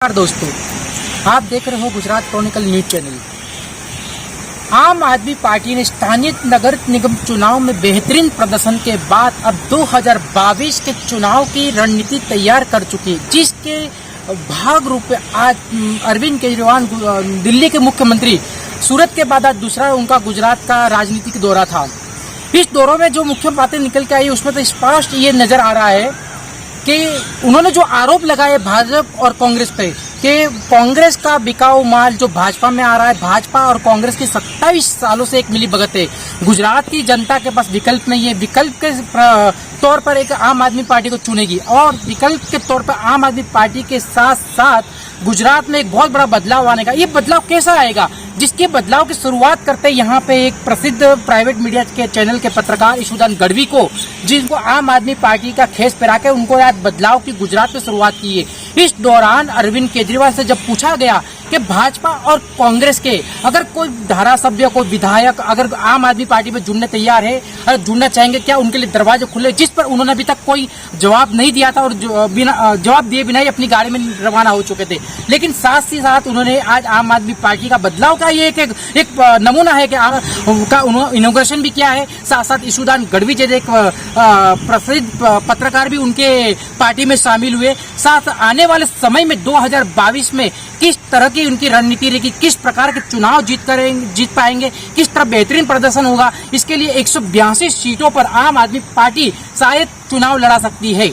नमस्कार दोस्तों, आप देख रहे हो गुजरात क्रॉनिकल न्यूज चैनल। आम आदमी पार्टी ने स्थानीय नगर निगम चुनाव में बेहतरीन प्रदर्शन के बाद अब 2022 के चुनाव की रणनीति तैयार कर चुकी है, जिसके भाग रूप में आज अरविंद केजरीवाल दिल्ली के मुख्यमंत्री सूरत के बाद आज दूसरा उनका गुजरात का राजनीतिक दौरा था। इस दौरे में जो मुख्य बातें निकल के आई उसमें तो स्पष्ट ये नजर आ रहा है कि उन्होंने जो आरोप लगाए भाजपा और कांग्रेस पे कि कांग्रेस का बिकाऊ माल जो भाजपा में आ रहा है, भाजपा और कांग्रेस की 27 सालों से एक मिली भगत है। गुजरात की जनता के पास विकल्प नहीं है, विकल्प के तौर पर एक आम आदमी पार्टी को चुनेगी और विकल्प के तौर पर आम आदमी पार्टी के साथ साथ गुजरात में एक बहुत बड़ा बदलाव आने का। ये बदलाव कैसा आएगा, जिसके बदलाव की शुरुआत करते यहाँ पे एक प्रसिद्ध प्राइवेट मीडिया के चैनल के पत्रकार ईशुदान गढ़वी को, जिनको आम आदमी पार्टी का खेस पहना के उनको आज बदलाव की गुजरात में शुरुआत की है। इस दौरान अरविंद केजरीवाल से जब पूछा गया कि भाजपा और कांग्रेस के अगर कोई धारासभ्य, कोई विधायक अगर आम आदमी पार्टी में जुड़ने तैयार है, अगर जुड़ना चाहेंगे, क्या उनके लिए दरवाजे खुले, जिस पर उन्होंने अभी तक कोई जवाब नहीं दिया था और जवाब दिए बिना ही अपनी गाड़ी में रवाना हो चुके थे। लेकिन साथ ही साथ उन्होंने आज आम आदमी पार्टी का बदलाव का ये एक नमूना है कि उनका इनॉग्रेशन भी किया है। साथ साथ ईशुदान गढ़वी जैसे एक प्रसिद्ध पत्रकार भी उनके पार्टी में शामिल हुए। साथ आने वाले समय में 2022 में किस तरह की उनकी रणनीति रहेगी, किस प्रकार के चुनाव जीत पाएंगे, किस तरह बेहतरीन प्रदर्शन होगा, इसके लिए 182 सीटों पर आम आदमी पार्टी शायद चुनाव लड़ा सकती है।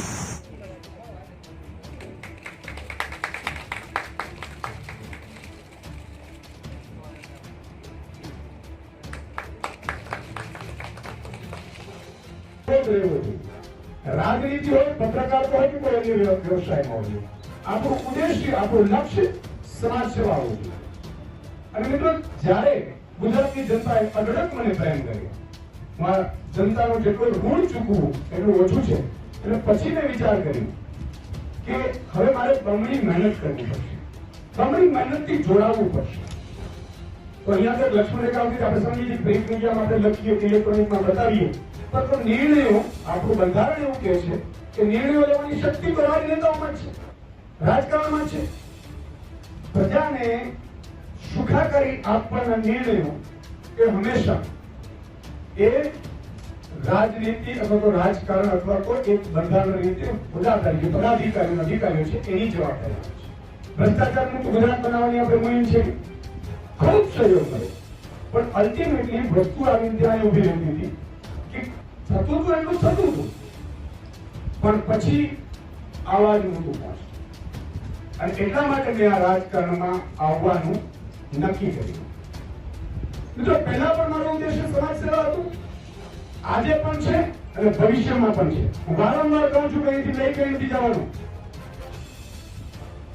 राजनीति हो, पत्रकार हो कि कोई अन्य व्यवसाय में हो, આપણું ઉદ્દેશ્ય, આપણું લક્ષ્ય સમાજ સેવા હોવું જોઈએ। અને મિત્રો, જ્યારે ગુજરાતની જનતાએ અઢળક મને પ્રેમ કર્યો, હું જનતાનો જેટલો ઋણ ચૂકવું એટલું ઓછું છે, એટલે પછી મેં વિચાર કર્યો કે હવે મારે બમણી મહેનત કરવી પડશે, બમણી મહેનતથી જોડાવવું પડશે। તો અહીંયા તો લક્ષ્મણ રેખા આવતી આપણે સમજીએ પ્રિન્ટ મીડિયામાં આપણે લખીએ કે ઇલેક્ટ્રોનિકમાં બતાવીએ, પણ નિર્ણયો આપણું બંધારણ એવું કહે છે કે નિર્ણયો લેવાની શક્તિ તો રાજનેતાઓમાં છે, રાજકારણમાં છે। પ્રજાને સુખાકારી આપવાના નિર્ણયો એ હંમેશા એ રાજનીતિ અથવા તો રાજકારણ અથવા કોઈ એક બંધારણ રીતે પદાધિકારીઓ છે એની જવાબદારી છે। ભ્રષ્ટાચાર મુક્ત ગુજરાત બનાવવાની આપણે મુહિમ છે, ખૂબ સહયોગ મળે, પણ અલ્ટિમેટલી વસ્તુ આવીને ત્યાં ઉભી રહેતી હતી કે થતું હતું એટલું થતું હતું, પણ પછી આવાજ નહોતું પહોંચતું અને એટલા માટે મેં આ રાજકારણમાં આવવાનું નક્કી કર્યું। મિત્રો, પહેલા પણ મારો ઉદ્દેશ્ય સમાજ સેવા હતું, આજે પણ છે અને ભવિષ્યમાં પણ છે। હું વારંવાર કહું છું કે અહીંથી લઈ કઈ નથી જવાનું।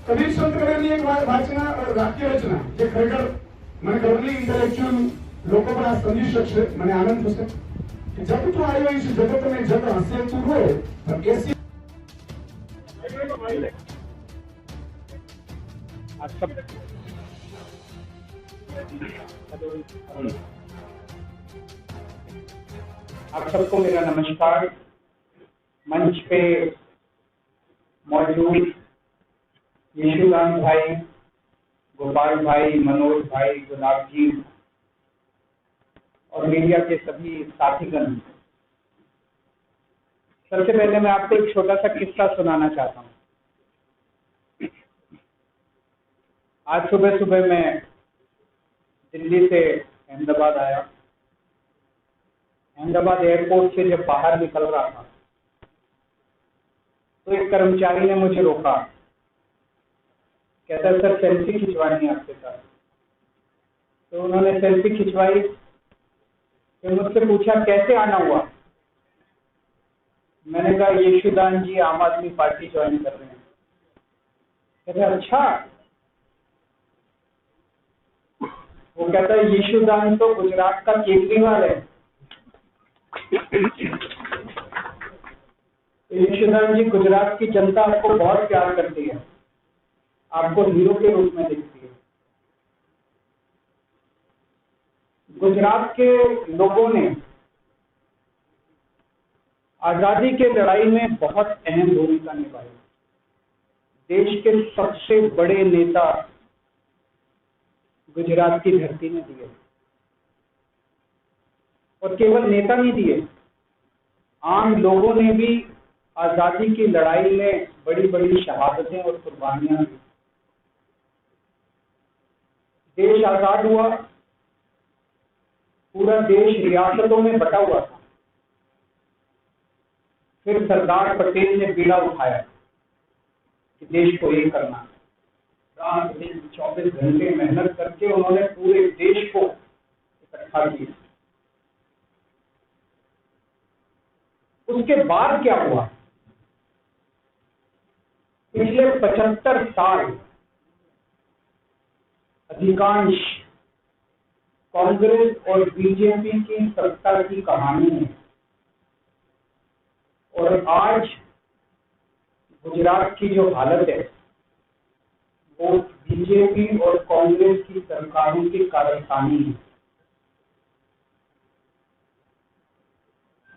કબીર સંત કબીરની એક વાચના વાક્ય રચના જે ખરેખર મને ગર્વલી ઇન્ટેલેક્ચ્યુઅલ લોકો પણ આ સમજી શકશે, મને આનંદ થશે કે જબ તું આવ્યો છે જગત में जब हंसे तू रोए पर ऐसी आप सबको मेरा नमस्कार। मंच पे मौजूद ईशुदान भाई, गोपाल भाई, मनोज भाई, गुलाब जी और मीडिया के सभी साथीगण, सबसे पहले मैं आपको एक छोटा सा किस्सा सुनाना चाहता हूँ। आज सुबह सुबह मैं दिल्ली से अहमदाबाद आया। अहमदाबाद एयरपोर्ट से जब बाहर निकल रहा था तो एक कर्मचारी ने मुझे रोका, कहता सर सेल्फी खिंचवानी है आपके साथ। तो उन्होंने सेल्फी खिंचवाई, फिर मुझसे पूछा कैसे आना हुआ। मैंने कहा ईशुदान जी आम आदमी पार्टी ज्वाइन कर रहे हैं। कहते अच्छा। वो कहता है ईशुदान तो गुजरात का केजरीवाल है। ईशुदान जी, गुजरात की जनता आपको बहुत प्यार करती है, आपको हीरो के रूप में देखती है। गुजरात के लोगों ने आजादी के लड़ाई में बहुत अहम भूमिका निभाई। देश के सबसे बड़े नेता गुजरात की धरती ने दिए, और केवल नेता नहीं दिए, आम लोगों ने भी आजादी की लड़ाई में बड़ी बड़ी शहादतें और कुर्बानियां दी। देश आजाद हुआ, पूरा देश रियासतों में बटा हुआ था। फिर सरदार पटेल ने बीड़ा उठाया कि देश को एक करना, रात दिन 24 घंटे मेहनत करके उन्होंने पूरे देश को इकट्ठा किया। उसके बाद क्या हुआ? पिछले 75 साल अधिकांश कांग्रेस और बीजेपी की सत्ता की कहानी है, और आज गुजरात की जो हालत है वो बीजेपी और कांग्रेस की सरकारों की कारस्तानी है।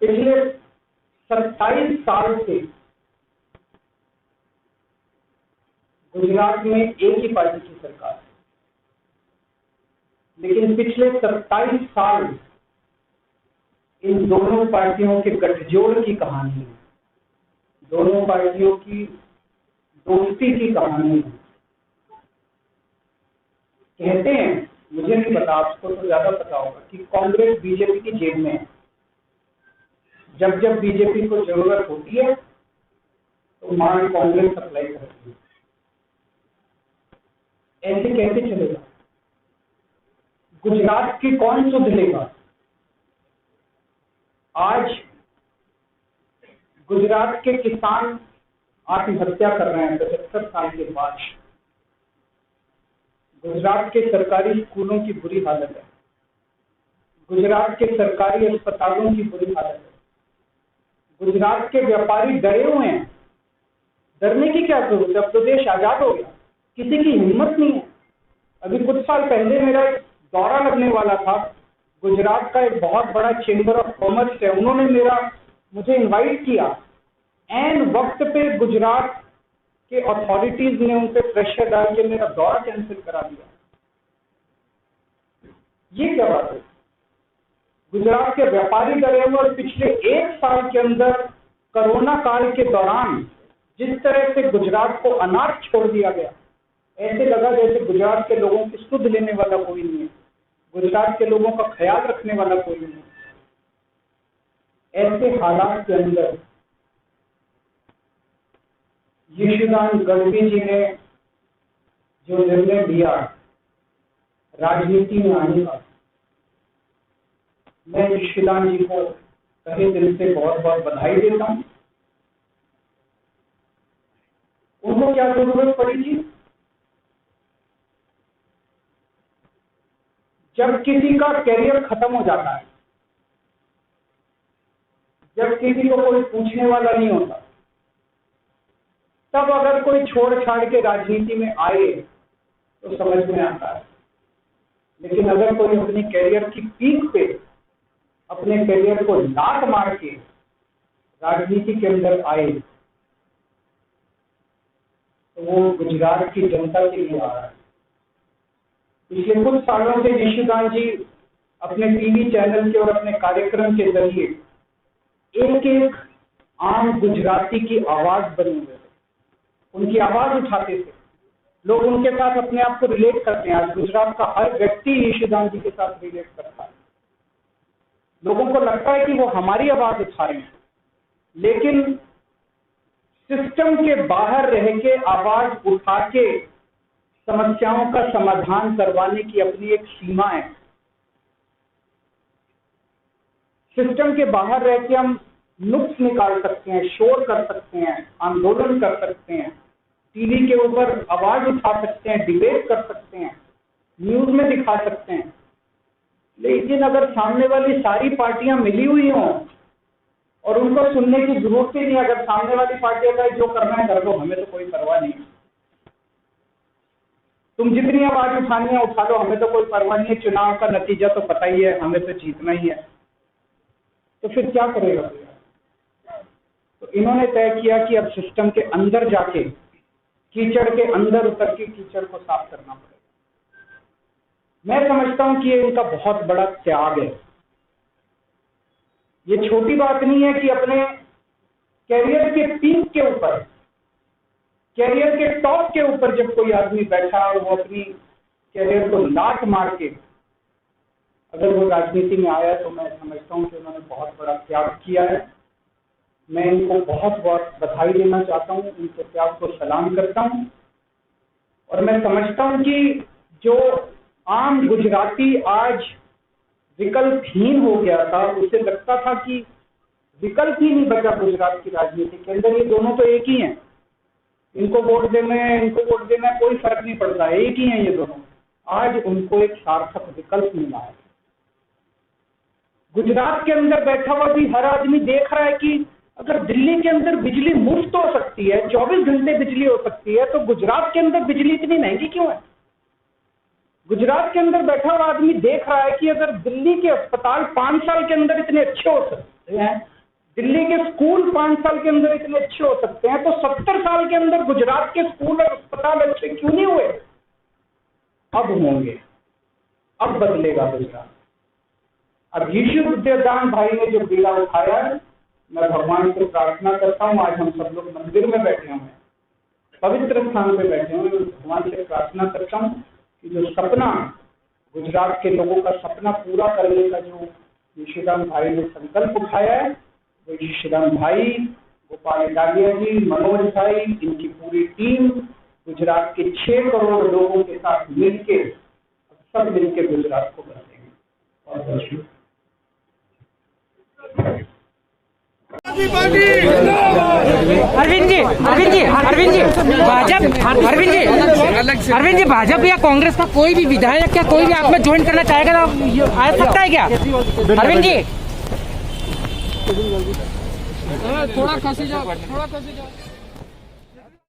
पिछले 27 साल से गुजरात में एक ही पार्टी की सरकार है, लेकिन पिछले 27 साल इन दोनों पार्टियों के गठजोड़ की कहानी है, दोनों पार्टियों की दोस्ती की कहानी है। कहते हैं, मुझे नहीं पता, आपको तो ज्यादा पता होगा, कि कांग्रेस बीजेपी की जेब में है। जब जब बीजेपी को जरूरत होती है तो माल कांग्रेस सप्लाई करती है। ऐसे कैसे चलेगा? गुजरात की कौन सुध लेगा? आज गुजरात के किसान आत्महत्या कर रहे हैं 75 साल के बाद। गुजरात के सरकारी स्कूलों की बुरी हालत है, गुजरात के सरकारी अस्पतालों की बुरी हालत है, गुजरात के व्यापारी डरे हुए हैं। डरने की क्या जरूरत है? अब तो देश आजाद हो गया, किसी की हिम्मत नहीं है। अभी कुछ साल पहले मेरा एक दौरा लगने वाला था, गुजरात का एक बहुत बड़ा चेंबर ऑफ कॉमर्स है, उन्होंने मुझे इनवाइट किया। एन वक्त पे गुजरात के अथॉरिटीज ने उन पे प्रेशर डाल के मेरा दौरा कैंसिल करा दिया। ये क्या बात है? गुजरात के व्यापारी डरे हुए, और पिछले 1 साल के अंदर कोरोना काल के दौरान जिस तरह से गुजरात को अनाथ छोड़ दिया गया, ऐसे लगा जैसे गुजरात के लोगों की सुध लेने वाला कोई नहीं है, गुजरात के लोगों का ख्याल रखने वाला कोई नहीं है। ऐसे हालात के अंदर यशोदान गढ़वी जी ने जो निर्णय लिया राजनीति में आने का, मैं यशोदान जी को तहे दिल से बहुत बहुत बधाई देता हूं। उनको क्या जरूरत पड़ी थी? जब किसी का कैरियर खत्म हो जाता है, जब किसी को कोई पूछने वाला नहीं होता, तब अगर कोई छोड़ छाड़ के राजनीति में आए तो समझ में आता है। लेकिन अगर कोई अपने कैरियर की पीक पे अपने कैरियर को लात मार के राजनीति के अंदर आए तो वो गुजरात की जनता के लिए आ रहा है। पिछले कुछ सालों से यशोदान जी अपने टीवी चैनल के और अपने कार्यक्रम के जरिए एक एक आम गुजराती की आवाज बने हुए थे, उनकी आवाज उठाते थे। लोग उनके साथ अपने आप को रिलेट करते हैं। आज गुजरात का हर व्यक्ति यशोदान जी के साथ रिलेट करता है। लोगों को लगता है कि वो हमारी आवाज उठा रहे हैं, लेकिन सिस्टम के बाहर रह के आवाज उठा के समस्याओं का समाधान करवाने की अपनी एक सीमा है। सिस्टम के बाहर रह के हम नुक्स निकाल सकते हैं, शोर कर सकते हैं, आंदोलन कर सकते हैं, टीवी के ऊपर आवाज उठा सकते हैं, डिबेट कर सकते हैं, न्यूज में दिखा सकते हैं। लेकिन अगर सामने वाली सारी पार्टियां मिली हुई हों और उनको सुनने की जरूरत ही नहीं, अगर सामने वाली पार्टियां का जो करना है कर दो, हमें तो कोई परवाह नहीं, तुम जितनी आवाज उठानी है उठा लो, हमें तो कोई परवाह नहीं है, चुनाव का नतीजा तो पता ही है, हमें तो जीतना ही है, तो फिर क्या करेगा? तो इन्होंने तय किया कि अब सिस्टम के अंदर जाके कीचड़ के अंदर उतर के कीचड़ को साफ करना पड़ेगा। मैं समझता हूं कि ये इनका बहुत बड़ा त्याग है। ये छोटी बात नहीं है कि अपने कैरियर के पीक के ऊपर, कैरियर के टॉप के ऊपर जब कोई आदमी बैठा और वो अपनी कैरियर को लात मार के अगर वो राजनीति में आया, तो मैं समझता हूं कि उन्होंने बहुत बड़ा त्याग किया है। मैं इनको बहुत बहुत बधाई देना चाहता हूं, इनके त्याग को सलाम करता हूं। और मैं समझता हूं कि जो आम गुजराती आज विकल्पहीन हो गया था, उसे लगता था कि विकल्प ही नहीं बचा गुजरात की राजनीति के अंदर, ये दोनों तो एक ही हैं, इनको वोट देना है, इनको वोट देना है, कोई फर्क नहीं पड़ता, एक ही हैं ये दोनों। आज उनको एक सार्थक विकल्प मिला है। गुजरात के अंदर बैठा हुआ भी हर आदमी देख रहा है कि अगर दिल्ली के अंदर बिजली मुफ्त हो सकती है, 24 घंटे बिजली हो सकती है, तो गुजरात के अंदर बिजली इतनी महंगी क्यों है? गुजरात के अंदर बैठा हुआ आदमी देख रहा है कि अगर दिल्ली के अस्पताल 5 साल के अंदर इतने अच्छे हो सकते हैं, दिल्ली के स्कूल 5 साल के अंदर इतने अच्छे हो सकते हैं, तो 70 साल के अंदर गुजरात के स्कूल और अस्पताल अच्छे क्यों नहीं हुए? अब होंगे, अब बदलेगा गुजरात। अब यीशु विद्यादान भाई ने जो बीड़ा उठाया है, मैं भगवान से प्रार्थना करता हूँ, आज हम सब लोग मंदिर में बैठे हुए हैं, पवित्र स्थान पे बैठे हुए हैं, भगवान से प्रार्थना करता हूँ कि जो सपना गुजरात के लोगों का सपना पूरा करने का जो यीशुदान भाई ने संकल्प उठाया है, वो यीशुदान भाई, गोपाल इटालिया जी, मनोज भाई, इनकी पूरी टीम गुजरात के 6 करोड़ लोगों के साथ मिलके सब मिलके गुजरात को बदलेंगे। और बहुत अरविंद जी भाजपा या कांग्रेस का कोई भी विधायक या कोई भी आप में ज्वाइन करना चाहेगा तो आ सकता है क्या? अरविंद जी थोड़ा खसी जाओ।